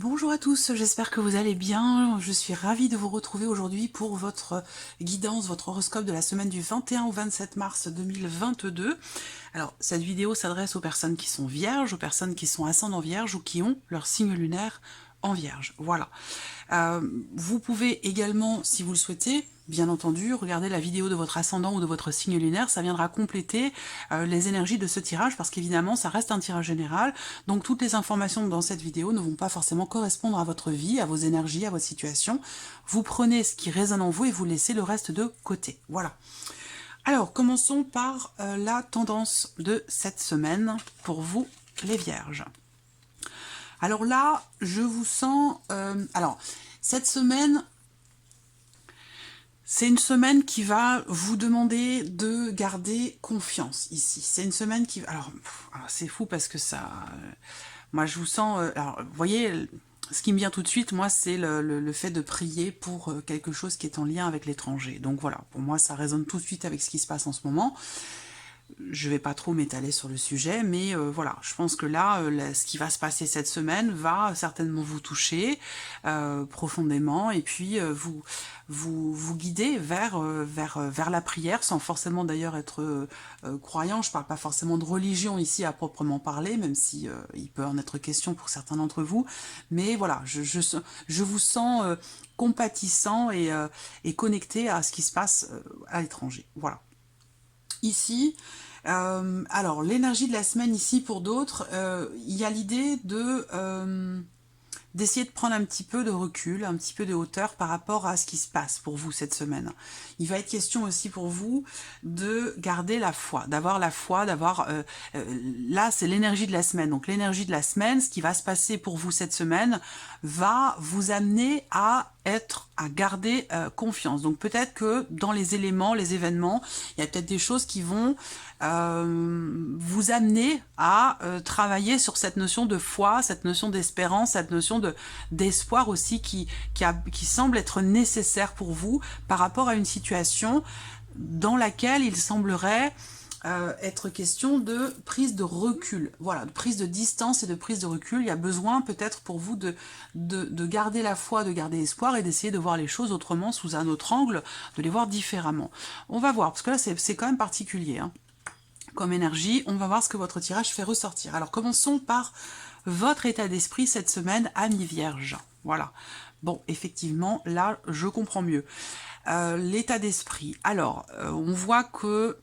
Bonjour à tous, j'espère que vous allez bien. Je suis ravie de vous retrouver aujourd'hui pour votre guidance, votre horoscope de la semaine du 21 au 27 mars 2022. Alors, cette vidéo s'adresse aux personnes qui sont vierges, aux personnes qui sont ascendants vierges ou qui ont leur signe lunaire en vierge. Voilà. Vous pouvez également, si vous le souhaitez, bien entendu, regarder la vidéo de votre ascendant ou de votre signe lunaire, ça viendra compléter les énergies de ce tirage, parce qu'évidemment, ça reste un tirage général, donc toutes les informations dans cette vidéo ne vont pas forcément correspondre à votre vie, à vos énergies, à votre situation. Vous prenez ce qui résonne en vous et vous laissez le reste de côté. Voilà. Alors, commençons par la tendance de cette semaine pour vous, les vierges. Alors là, je vous sens... alors, cette semaine, c'est une semaine qui va vous demander de garder confiance ici. C'est une semaine qui... Alors c'est fou parce que ça... moi, je vous sens... alors, vous voyez, ce qui me vient tout de suite, moi, c'est le fait de prier pour quelque chose qui est en lien avec l'étranger. Donc voilà, pour moi, ça résonne tout de suite avec ce qui se passe en ce moment. Je ne vais pas trop m'étaler sur le sujet, mais voilà, je pense que là, ce qui va se passer cette semaine va certainement vous toucher profondément, et puis vous guider vers la prière, sans forcément d'ailleurs être croyant. Je ne parle pas forcément de religion ici à proprement parler, même si il peut en être question pour certains d'entre vous, mais voilà, je vous sens compatissant et connecté à ce qui se passe à l'étranger. Voilà. Ici, alors l'énergie de la semaine ici pour d'autres, il y a l'idée d'essayer de prendre un petit peu de recul, un petit peu de hauteur par rapport à ce qui se passe pour vous cette semaine. Il va être question aussi pour vous de garder la foi, d'avoir la foi, d'avoir... là, c'est l'énergie de la semaine. Donc l'énergie de la semaine, ce qui va se passer pour vous cette semaine, va vous amener à garder confiance. Donc peut-être que dans les éléments, les événements, il y a peut-être des choses qui vont vous amener à travailler sur cette notion de foi, cette notion d'espérance, cette notion d'espoir aussi qui semble être nécessaire pour vous par rapport à une situation dans laquelle il semblerait être question de prise de recul, voilà, de prise de distance et de prise de recul. Il y a besoin peut-être pour vous de garder la foi, de garder espoir et d'essayer de voir les choses autrement, sous un autre angle, de les voir différemment. On va voir, parce que là c'est quand même particulier, hein, comme énergie. On va voir ce que votre tirage fait ressortir. Alors commençons par votre état d'esprit cette semaine, amis vierges. Voilà. Bon, effectivement, là, je comprends mieux. L'état d'esprit. Alors, on voit que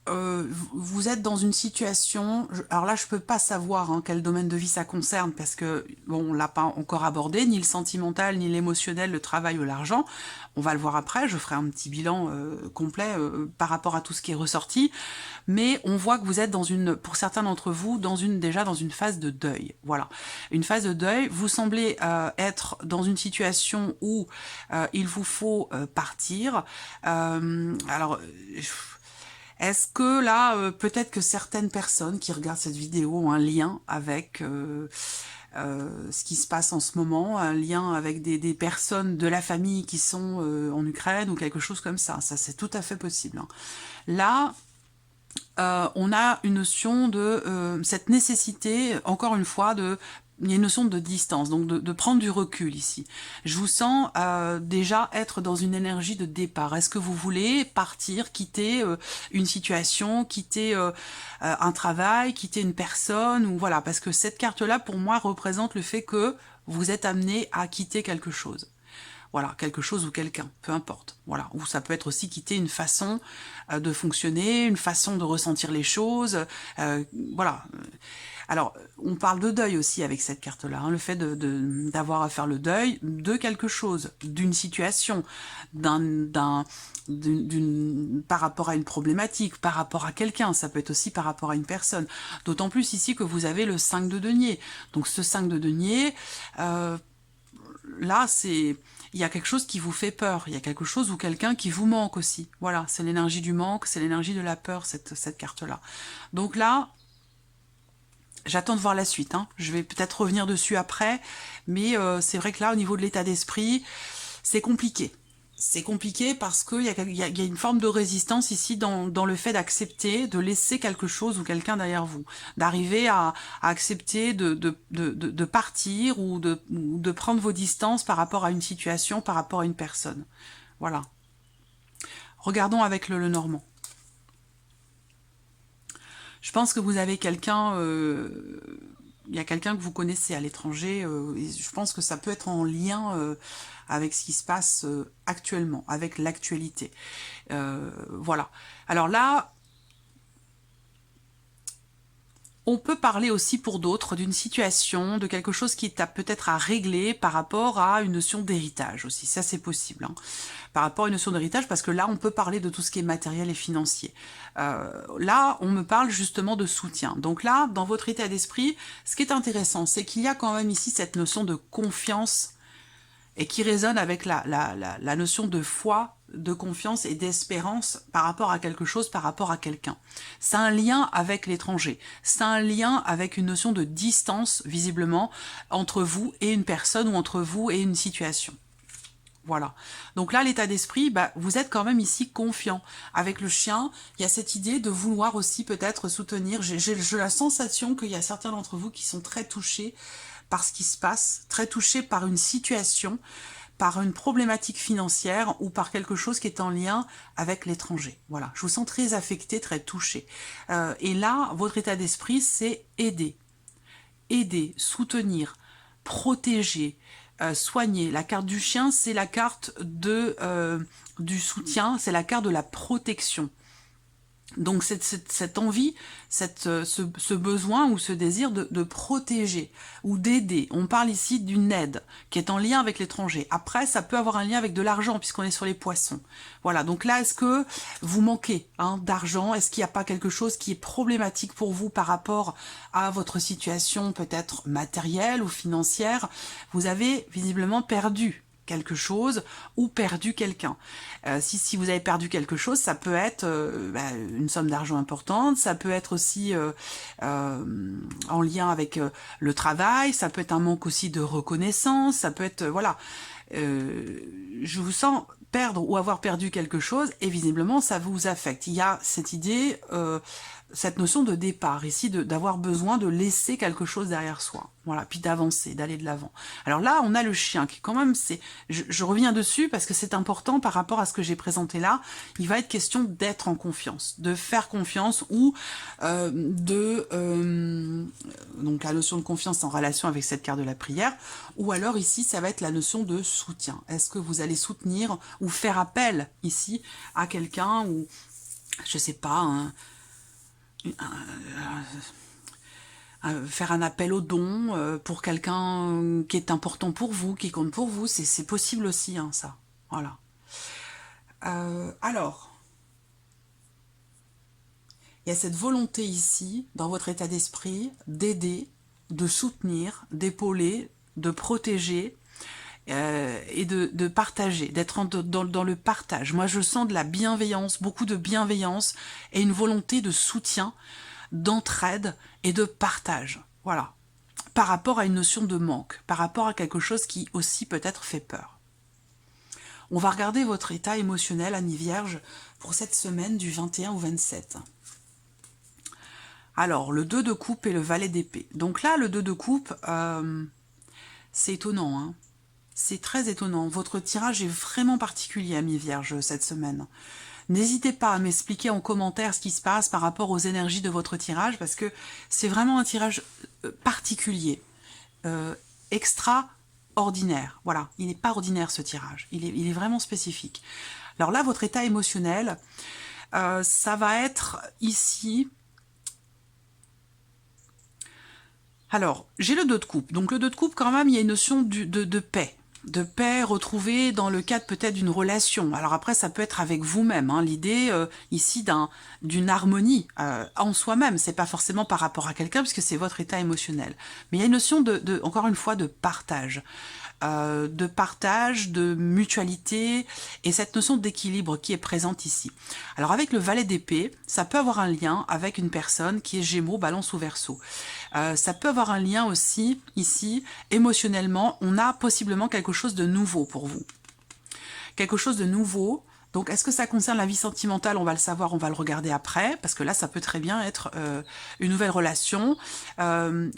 vous êtes dans une situation, alors là je peux pas savoir quel domaine de vie ça concerne, parce que bon, on l'a pas encore abordé, ni le sentimental, ni l'émotionnel, le travail ou l'argent. On va le voir après, je ferai un petit bilan complet par rapport à tout ce qui est ressorti, mais on voit que vous êtes pour certains d'entre vous, déjà dans une phase de deuil. Voilà, une phase de deuil. Vous semblez être dans une situation où il vous faut partir. Alors... est-ce que là, peut-être que certaines personnes qui regardent cette vidéo ont un lien avec ce qui se passe en ce moment, un lien avec des personnes de la famille qui sont en Ukraine ou quelque chose comme ça. Ça, c'est tout à fait possible, hein. Là, on a une notion de cette nécessité, encore une fois, il y a une notion de distance, donc de prendre du recul ici. Je vous sens déjà être dans une énergie de départ. Est-ce que vous voulez partir, quitter une situation, quitter un travail, quitter une personne, ou voilà, parce que cette carte-là, pour moi, représente le fait que vous êtes amené à quitter quelque chose. Voilà, quelque chose ou quelqu'un, peu importe. Voilà, ou ça peut être aussi quitter une façon de fonctionner, une façon de ressentir les choses. Voilà. Alors, on parle de deuil aussi avec cette carte-là, hein, le fait d'avoir à faire le deuil de quelque chose, d'une situation, par rapport à une problématique, par rapport à quelqu'un, ça peut être aussi par rapport à une personne. D'autant plus ici que vous avez le 5 de denier. Donc ce 5 de denier, là, il y a quelque chose qui vous fait peur, il y a quelque chose ou quelqu'un qui vous manque aussi. Voilà, c'est l'énergie du manque, c'est l'énergie de la peur, cette carte-là. Donc là, j'attends de voir la suite, hein. Je vais peut-être revenir dessus après, mais c'est vrai que là, au niveau de l'état d'esprit, c'est compliqué. c'est compliqué parce qu'il y a une forme de résistance ici dans le fait d'accepter, de laisser quelque chose ou quelqu'un derrière vous, d'arriver à accepter de partir ou de prendre vos distances par rapport à une situation, par rapport à une personne. Voilà. Regardons avec le Normand. Je pense que vous avez quelqu'un... il y a quelqu'un que vous connaissez à l'étranger, et je pense que ça peut être en lien avec ce qui se passe actuellement, avec l'actualité. Voilà. Alors là, on peut parler aussi pour d'autres d'une situation, de quelque chose qui est peut-être à régler par rapport à une notion d'héritage aussi. Ça, c'est possible. Hein. Par rapport à une notion d'héritage, parce que là, on peut parler de tout ce qui est matériel et financier. Là, on me parle justement de soutien. Donc là, dans votre état d'esprit, ce qui est intéressant, c'est qu'il y a quand même ici cette notion de confiance et qui résonne avec la notion de foi, de confiance et d'espérance par rapport à quelque chose, par rapport à quelqu'un. C'est un lien avec l'étranger, c'est un lien avec une notion de distance, visiblement, entre vous et une personne ou entre vous et une situation. Voilà. Donc là, l'état d'esprit, vous êtes quand même ici confiant. Avec le chien, il y a cette idée de vouloir aussi peut-être soutenir. J'ai la sensation qu'il y a certains d'entre vous qui sont très touchés par ce qui se passe, très touchés par une situation, par une problématique financière ou par quelque chose qui est en lien avec l'étranger. Voilà, je vous sens très affecté, très touché. Et là, votre état d'esprit, c'est aider. Aider, soutenir, protéger, soigner. La carte du chien, c'est la carte du soutien, c'est la carte de la protection. Donc cette envie, ce besoin ou ce désir de protéger ou d'aider. On parle ici d'une aide qui est en lien avec l'étranger. Après, ça peut avoir un lien avec de l'argent puisqu'on est sur les poissons. Voilà, donc là, est-ce que vous manquez d'argent? Est-ce qu'il n'y a pas quelque chose qui est problématique pour vous par rapport à votre situation peut-être matérielle ou financière? Vous avez visiblement perdu quelque chose ou perdu quelqu'un. Si vous avez perdu quelque chose, ça peut être une somme d'argent importante, ça peut être aussi en lien avec le travail, ça peut être un manque aussi de reconnaissance, ça peut être, voilà, je vous sens perdre ou avoir perdu quelque chose et visiblement ça vous affecte. Il y a cette idée, cette notion de départ ici, d'avoir besoin de laisser quelque chose derrière soi, voilà, puis d'avancer, d'aller de l'avant. Alors là, on a le chien qui quand même, je reviens dessus parce que c'est important par rapport à ce que j'ai présenté là. Il va être question d'être en confiance, de faire confiance ou donc la notion de confiance en relation avec cette carte de la prière, ou alors ici ça va être la notion de soutien. Est-ce que vous allez soutenir ou faire appel ici à quelqu'un ou je sais pas, faire un appel au don pour quelqu'un qui est important pour vous, qui compte pour vous, c'est possible aussi, ça. Voilà. Alors, il y a cette volonté ici, dans votre état d'esprit, d'aider, de soutenir, d'épauler, de protéger, et de partager, d'être dans le partage. Moi, je sens de la bienveillance, beaucoup de bienveillance et une volonté de soutien, d'entraide et de partage. Voilà. Par rapport à une notion de manque, par rapport à quelque chose qui aussi peut-être fait peur. On va regarder votre état émotionnel, Amis Vierge, pour cette semaine du 21 au 27. Alors, le 2 de coupe et le valet d'épée. Donc là, le 2 de coupe, c'est étonnant, hein. C'est très étonnant. Votre tirage est vraiment particulier, Amis Vierges, cette semaine. N'hésitez pas à m'expliquer en commentaire ce qui se passe par rapport aux énergies de votre tirage, parce que c'est vraiment un tirage particulier, extraordinaire. Voilà, il n'est pas ordinaire ce tirage, il est vraiment spécifique. Alors là, votre état émotionnel, ça va être ici... Alors, j'ai le 2 de coupe. Donc le 2 de coupe, quand même, il y a une notion de paix. De paix retrouvée dans le cadre peut-être d'une relation. Alors après, ça peut être avec vous-même. L'idée ici d'une harmonie en soi-même. C'est pas forcément par rapport à quelqu'un, puisque c'est votre état émotionnel. Mais il y a une notion encore une fois, de partage. De mutualité et cette notion d'équilibre qui est présente ici. Alors avec le valet d'épée, ça peut avoir un lien avec une personne qui est Gémeaux, Balance ou Verseau. Ça peut avoir un lien aussi ici, émotionnellement, on a possiblement quelque chose de nouveau pour vous. quelque chose de nouveau. Donc, est-ce que ça concerne la vie sentimentale? On va le savoir, on va le regarder après, parce que là, ça peut très bien être une nouvelle relation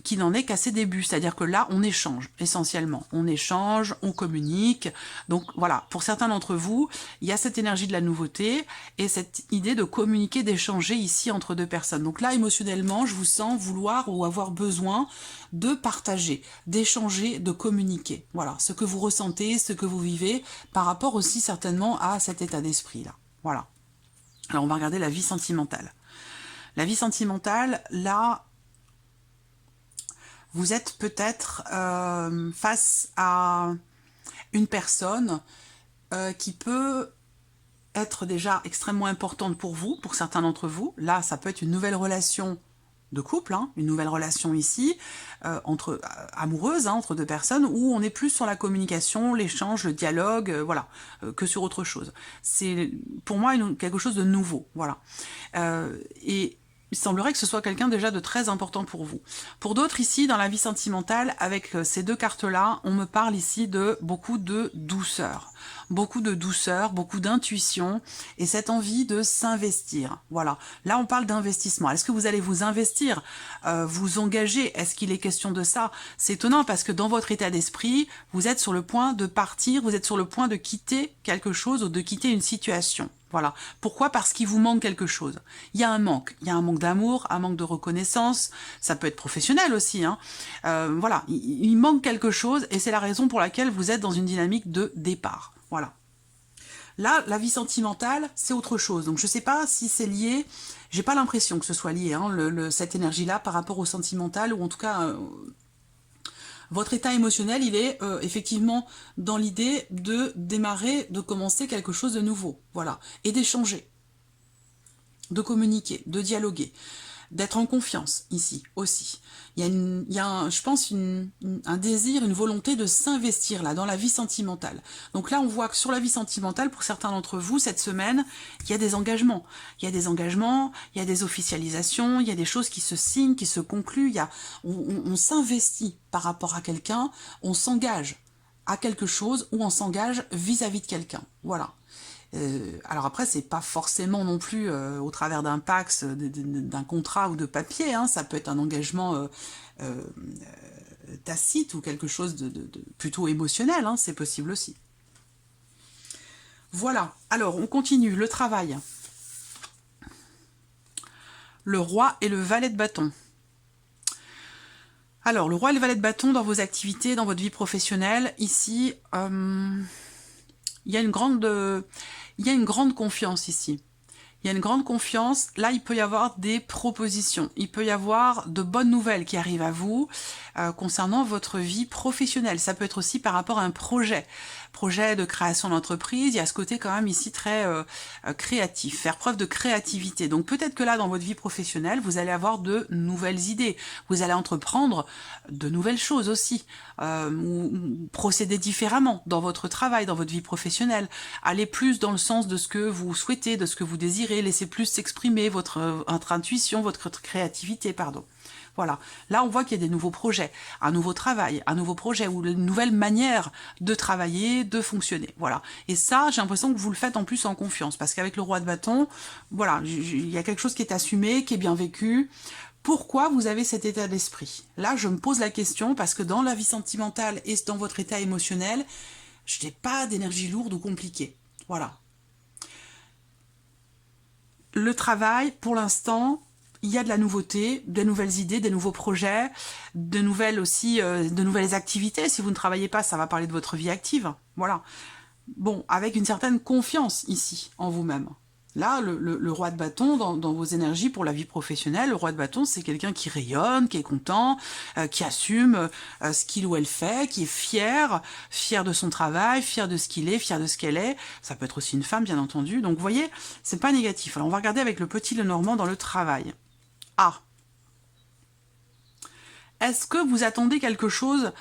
qui n'en est qu'à ses débuts. C'est-à-dire que là, on échange, essentiellement. On échange, on communique. Donc, voilà, pour certains d'entre vous, il y a cette énergie de la nouveauté et cette idée de communiquer, d'échanger ici entre deux personnes. Donc là, émotionnellement, je vous sens vouloir ou avoir besoin de partager, d'échanger, de communiquer. Voilà, ce que vous ressentez, ce que vous vivez, par rapport aussi certainement à cet état d'esprit-là. Voilà. Alors, on va regarder la vie sentimentale. La vie sentimentale, là, vous êtes peut-être face à une personne qui peut être déjà extrêmement importante pour vous, pour certains d'entre vous. Là, ça peut être une nouvelle relation de couple, hein, une nouvelle relation ici, amoureuse, hein, entre deux personnes, où on est plus sur la communication, l'échange, le dialogue, voilà, que sur autre chose. C'est pour moi quelque chose de nouveau, voilà. Et il semblerait que ce soit quelqu'un déjà de très important pour vous. Pour d'autres ici, dans la vie sentimentale, avec ces deux cartes-là, on me parle ici de beaucoup de douceur, beaucoup d'intuition et cette envie de s'investir. Voilà, là on parle d'investissement. Est-ce que vous allez vous investir, vous engager? Est-ce qu'il est question de ça? C'est étonnant parce que dans votre état d'esprit, vous êtes sur le point de partir, vous êtes sur le point de quitter quelque chose ou de quitter une situation. Voilà. Pourquoi? Parce qu'il vous manque quelque chose. Il y a un manque d'amour, un manque de reconnaissance, ça peut être professionnel aussi, hein. Voilà, il manque quelque chose et c'est la raison pour laquelle vous êtes dans une dynamique de départ. Voilà. Là, la vie sentimentale, c'est autre chose. Donc, je ne sais pas si c'est lié, j'ai pas l'impression que ce soit lié, hein, cette énergie-là par rapport au sentimental, ou en tout cas... votre état émotionnel, il est effectivement dans l'idée de démarrer, de commencer quelque chose de nouveau, voilà, et d'échanger, de communiquer, de dialoguer, d'être en confiance ici aussi. Il y a je pense, un désir, une volonté de s'investir là, dans la vie sentimentale. Donc là, on voit que sur la vie sentimentale, pour certains d'entre vous, cette semaine, il y a des engagements. Il y a des engagements, il y a des officialisations, il y a des choses qui se signent, qui se concluent. On s'investit par rapport à quelqu'un, on s'engage à quelque chose ou on s'engage vis-à-vis de quelqu'un. Voilà. Alors après, c'est pas forcément non plus au travers d'un pax, d'un contrat ou de papier, hein, ça peut être un engagement tacite ou quelque chose de plutôt émotionnel, hein, c'est possible aussi. Voilà, alors on continue, le travail. Le roi et le valet de bâton. Alors, le roi et le valet de bâton dans vos activités, dans votre vie professionnelle, ici, il y a une grande confiance ici. Il y a une grande confiance. Là, il peut y avoir des propositions. Il peut y avoir de bonnes nouvelles qui arrivent à vous concernant votre vie professionnelle. Ça peut être aussi par rapport à un projet de création d'entreprise. Il y a ce côté quand même ici très créatif, faire preuve de créativité. Donc peut-être que là, dans votre vie professionnelle, vous allez avoir de nouvelles idées. Vous allez entreprendre de nouvelles choses aussi. Ou procéder différemment dans votre travail, dans votre vie professionnelle. Aller plus dans le sens de ce que vous souhaitez, de ce que vous désirez. Laisser plus s'exprimer votre intuition, votre créativité, pardon. Voilà, là on voit qu'il y a des nouveaux projets, un nouveau travail, un nouveau projet ou une nouvelle manière de travailler, de fonctionner. Voilà, et ça j'ai l'impression que vous le faites en plus en confiance, parce qu'avec le roi de bâton, voilà, il y a quelque chose qui est assumé, qui est bien vécu. Pourquoi vous avez cet état d'esprit? Là je me pose la question, parce que dans la vie sentimentale et dans votre état émotionnel, je n'ai pas d'énergie lourde ou compliquée. Voilà. Le travail, pour l'instant... il y a de la nouveauté, des nouvelles idées, des nouveaux projets, de nouvelles activités. Si vous ne travaillez pas, ça va parler de votre vie active. Voilà. Bon, avec une certaine confiance ici, en vous-même. Là, le roi de bâton, dans vos énergies pour la vie professionnelle, le roi de bâton, c'est quelqu'un qui rayonne, qui est content, qui assume ce qu'il ou elle fait, qui est fier de son travail, fier de ce qu'il est, fier de ce qu'elle est. Ça peut être aussi une femme, bien entendu. Donc, vous voyez, c'est pas négatif. Alors, on va regarder avec le petit Lenormand dans le travail. Ah, est-ce que vous attendez quelque chose?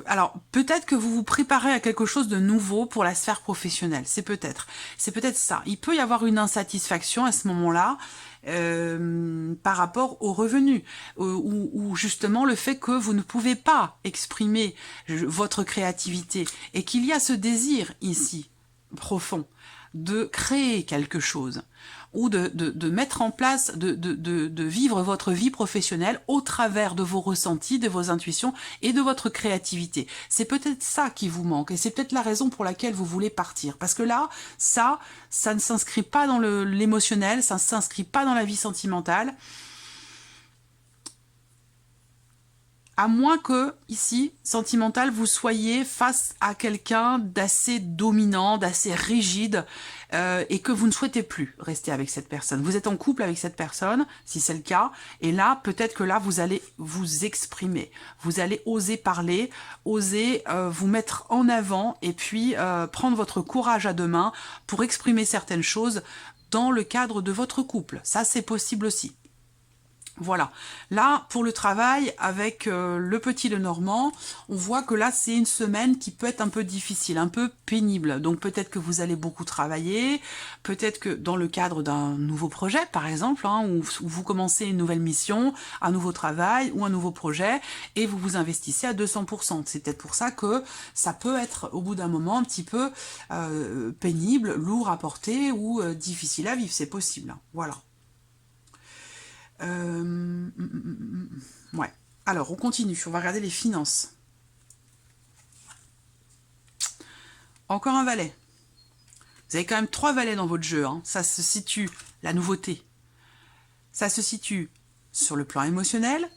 Alors, peut-être que vous vous préparez à quelque chose de nouveau pour la sphère professionnelle. C'est peut-être ça. Il peut y avoir une insatisfaction à ce moment-là par rapport aux revenus ou justement le fait que vous ne pouvez pas exprimer votre créativité et qu'il y a ce désir ici profond, de créer quelque chose, ou de mettre en place, de vivre votre vie professionnelle au travers de vos ressentis, de vos intuitions et de votre créativité. C'est peut-être ça qui vous manque, et c'est peut-être la raison pour laquelle vous voulez partir. Parce que là, ça ne s'inscrit pas dans l'émotionnel, ça ne s'inscrit pas dans la vie sentimentale. À moins que, ici, sentimental, vous soyez face à quelqu'un d'assez dominant, d'assez rigide, et que vous ne souhaitez plus rester avec cette personne. Vous êtes en couple avec cette personne, si c'est le cas, et là, peut-être que là, vous allez vous exprimer. Vous allez oser parler, oser vous mettre en avant, et puis prendre votre courage à deux mains pour exprimer certaines choses dans le cadre de votre couple. Ça, c'est possible aussi. Voilà, là pour le travail avec le petit Lenormand, on voit que là c'est une semaine qui peut être un peu difficile, un peu pénible. Donc peut-être que vous allez beaucoup travailler, peut-être que dans le cadre d'un nouveau projet par exemple, hein, où vous commencez une nouvelle mission, un nouveau travail ou un nouveau projet et vous vous investissez à 200%. C'est peut-être pour ça que ça peut être au bout d'un moment un petit peu pénible, lourd à porter ou difficile à vivre, c'est possible. Voilà. Ouais. Alors, on continue. On va regarder les finances. Encore un valet. Vous avez quand même 3 valets dans votre jeu. Hein. Ça se situe, la nouveauté. Ça se situe sur le plan émotionnel,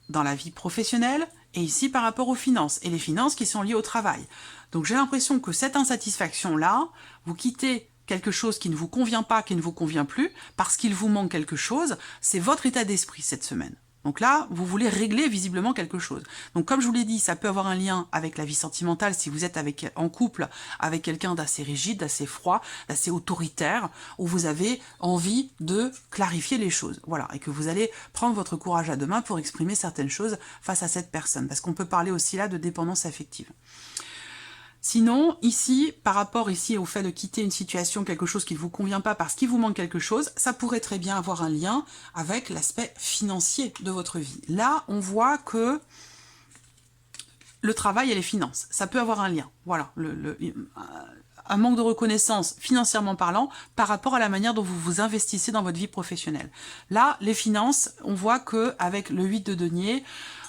dans la vie professionnelle, et ici par rapport aux finances. Et les finances qui sont liées au travail. Donc, j'ai l'impression que cette insatisfaction-là, vous quittez quelque chose qui ne vous convient pas, qui ne vous convient plus, parce qu'il vous manque quelque chose, c'est votre état d'esprit cette semaine. Donc là, vous voulez régler visiblement quelque chose. Donc comme je vous l'ai dit, ça peut avoir un lien avec la vie sentimentale si vous êtes en couple avec quelqu'un d'assez rigide, d'assez froid, d'assez autoritaire, où vous avez envie de clarifier les choses. Voilà, et que vous allez prendre votre courage à deux mains pour exprimer certaines choses face à cette personne. Parce qu'on peut parler aussi là de dépendance affective. Sinon, ici, par rapport ici au fait de quitter une situation, quelque chose qui ne vous convient pas parce qu'il vous manque quelque chose, ça pourrait très bien avoir un lien avec l'aspect financier de votre vie. Là, on voit que le travail et les finances, ça peut avoir un lien. Voilà, un manque de reconnaissance financièrement parlant par rapport à la manière dont vous vous investissez dans votre vie professionnelle. Là, les finances, on voit qu'avec le 8 de denier,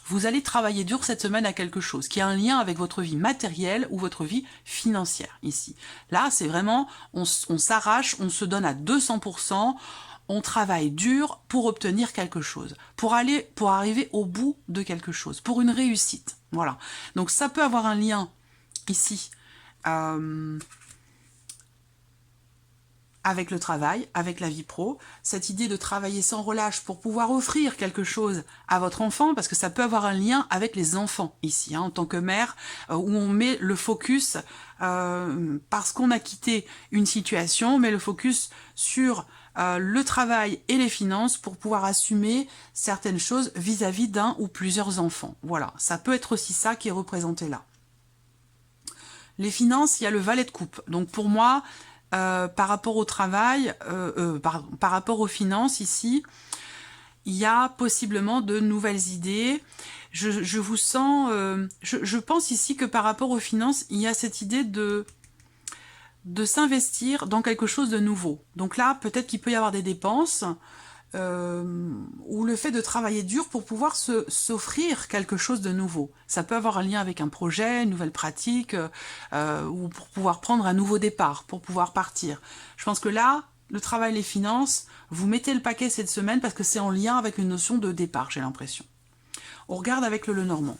vous allez travailler dur cette semaine à quelque chose qui a un lien avec votre vie matérielle ou votre vie financière ici. Là, c'est vraiment, on s'arrache, on se donne à 200%, on travaille dur pour obtenir quelque chose, pour arriver au bout de quelque chose, pour une réussite. Voilà. Donc ça peut avoir un lien ici avec le travail, avec la vie pro, cette idée de travailler sans relâche pour pouvoir offrir quelque chose à votre enfant, parce que ça peut avoir un lien avec les enfants ici, hein, en tant que mère, où on met le focus, parce qu'on a quitté une situation, on met le focus sur le travail et les finances pour pouvoir assumer certaines choses vis-à-vis d'un ou plusieurs enfants. Voilà, ça peut être aussi ça qui est représenté là. Les finances, il y a le valet de coupe. Donc pour moi, par rapport au travail, par rapport aux finances ici, il y a possiblement de nouvelles idées. Je vous sens, je pense ici que par rapport aux finances, il y a cette idée de s'investir dans quelque chose de nouveau. Donc là, peut-être qu'il peut y avoir des dépenses, ou le fait de travailler dur pour pouvoir s'offrir quelque chose de nouveau. Ça peut avoir un lien avec un projet, une nouvelle pratique, ou pour pouvoir prendre un nouveau départ, pour pouvoir partir. Je pense que là, le travail, les finances, vous mettez le paquet cette semaine parce que c'est en lien avec une notion de départ, j'ai l'impression. On regarde avec le Lenormand.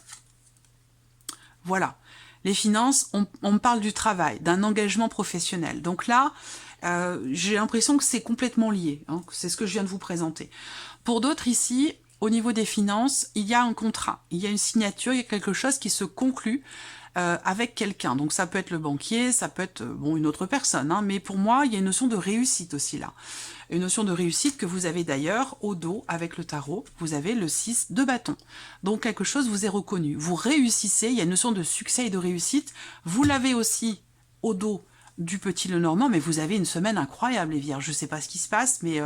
Voilà. Les finances, on parle du travail, d'un engagement professionnel. Donc là, j'ai l'impression que c'est complètement lié. Hein, c'est ce que je viens de vous présenter. Pour d'autres ici, au niveau des finances, il y a un contrat, il y a une signature, il y a quelque chose qui se conclut avec quelqu'un. Donc ça peut être le banquier, ça peut être une autre personne. Hein, mais pour moi, il y a une notion de réussite aussi là. Une notion de réussite que vous avez d'ailleurs au dos avec le tarot. Vous avez le 6 de bâton. Donc quelque chose vous est reconnu. Vous réussissez, il y a une notion de succès et de réussite. Vous l'avez aussi au dos du petit Lenormand, mais vous avez une semaine incroyable, les Vierges. Je ne sais pas ce qui se passe, mais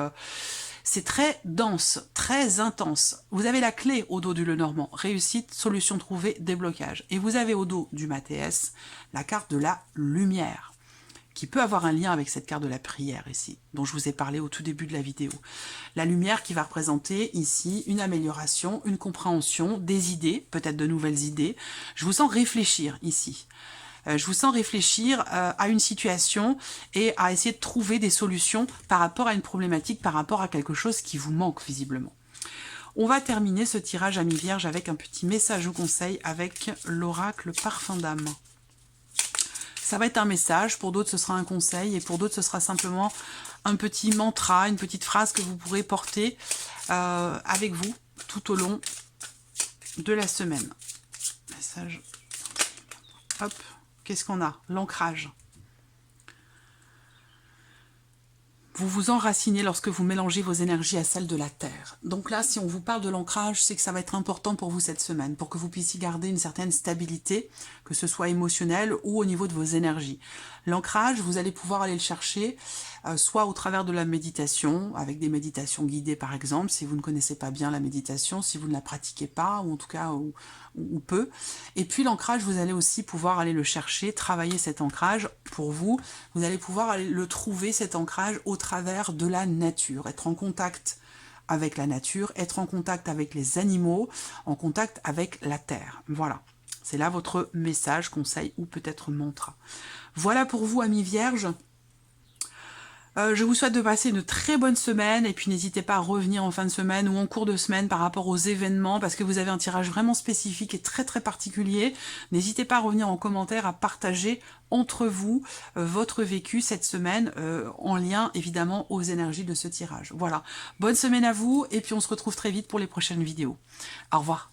c'est très dense, très intense. Vous avez la clé au dos du Lenormand. Réussite, solution trouvée, déblocage. Et vous avez au dos du Mathéès la carte de la lumière. qui peut avoir un lien avec cette carte de la prière ici, dont je vous ai parlé au tout début de la vidéo. La lumière qui va représenter ici une amélioration, une compréhension, des idées, peut-être de nouvelles idées. Je vous sens réfléchir ici. Je vous sens réfléchir à une situation et à essayer de trouver des solutions par rapport à une problématique, par rapport à quelque chose qui vous manque visiblement. On va terminer ce tirage Amis Vierges avec un petit message ou conseil avec l'oracle Parfum d'âme. Ça va être un message, pour d'autres ce sera un conseil et pour d'autres ce sera simplement un petit mantra, une petite phrase que vous pourrez porter avec vous tout au long de la semaine. Message. Hop, qu'est-ce qu'on a? L'ancrage. Vous vous enracinez lorsque vous mélangez vos énergies à celles de la Terre. Donc là, si on vous parle de l'ancrage, c'est que ça va être important pour vous cette semaine, pour que vous puissiez garder une certaine stabilité, que ce soit émotionnelle ou au niveau de vos énergies. L'ancrage, vous allez pouvoir aller le chercher, soit au travers de la méditation, avec des méditations guidées par exemple, si vous ne connaissez pas bien la méditation, si vous ne la pratiquez pas, ou en tout cas ou peu. Et puis l'ancrage, vous allez aussi pouvoir aller le chercher, travailler cet ancrage pour vous. Vous allez pouvoir aller le trouver, cet ancrage, au travers de la nature, être en contact avec la nature, être en contact avec les animaux, en contact avec la terre. Voilà, c'est là votre message, conseil ou peut-être mantra. Voilà pour vous, amis vierges. Je vous souhaite de passer une très bonne semaine et puis n'hésitez pas à revenir en fin de semaine ou en cours de semaine par rapport aux événements parce que vous avez un tirage vraiment spécifique et très très particulier. N'hésitez pas à revenir en commentaire, à partager entre vous votre vécu cette semaine en lien évidemment aux énergies de ce tirage. Voilà, bonne semaine à vous et puis on se retrouve très vite pour les prochaines vidéos. Au revoir.